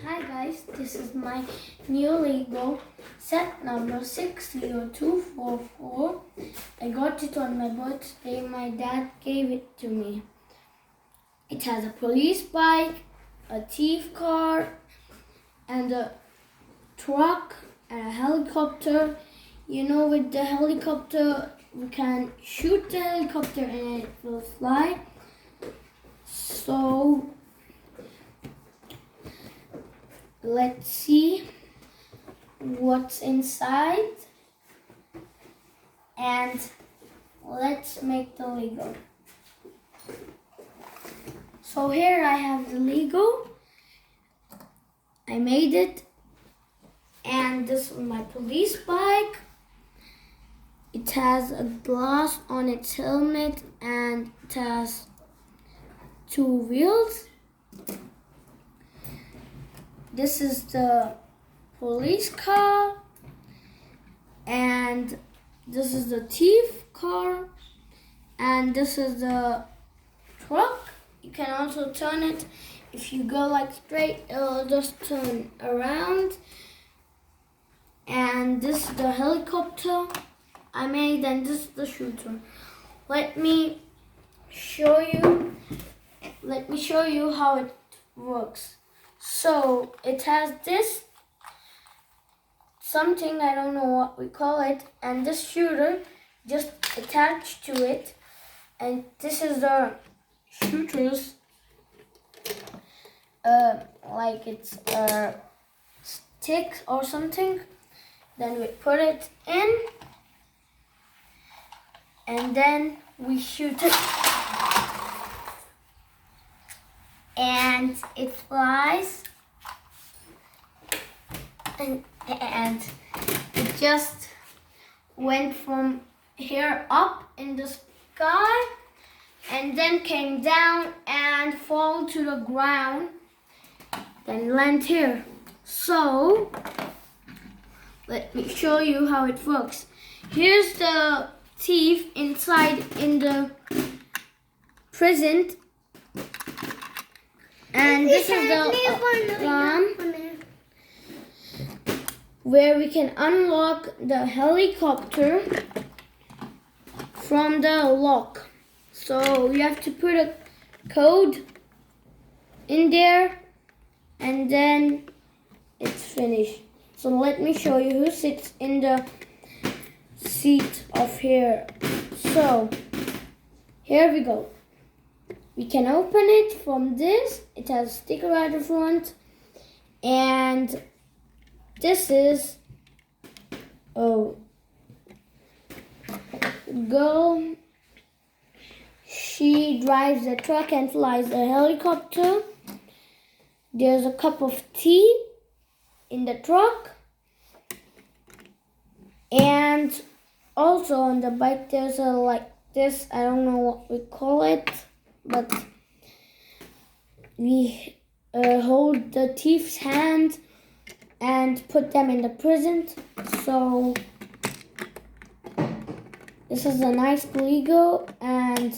Hi guys, this is my new Lego set number 60244. I got it on my birthday. My dad gave it to me. It has a police bike, a thief car, and a truck, and a helicopter. You know, with the helicopter, we can shoot the helicopter and it will fly. So let's see what's inside and let's make the Lego. So here I have the Lego. I made it, and this is my police bike. It has a glass on its helmet and it has two wheels. This is the police car, and this is the thief car, and this is the truck. You can also turn it. If you go like straight, it'll just turn around. And this is the helicopter I made, and this is the shooter. Let me show you how it works. So it has this something, I don't know what we call it, and this shooter just attached to it, and this is the shooter's like it's a stick or something. Then we put it in, and then we shoot it, and it flies, and it just went from here up in the sky and then came down and fall to the ground, then land here. So let me show you how it works. Here's the thief inside in the prison, and this is the alarm where we can unlock the helicopter from the lock. So you have to put a code in there, and then it's finished. So let me show you who sits in the seat of here. So here we go. We can open it from this. It has a sticker at the front, and this is girl. She drives the truck and flies the helicopter. There's a cup of tea in the truck, and also on the bike there's a like this, I don't know what we call it, but we hold the thief's hand and put them in the prison. So this is a nice Lego, and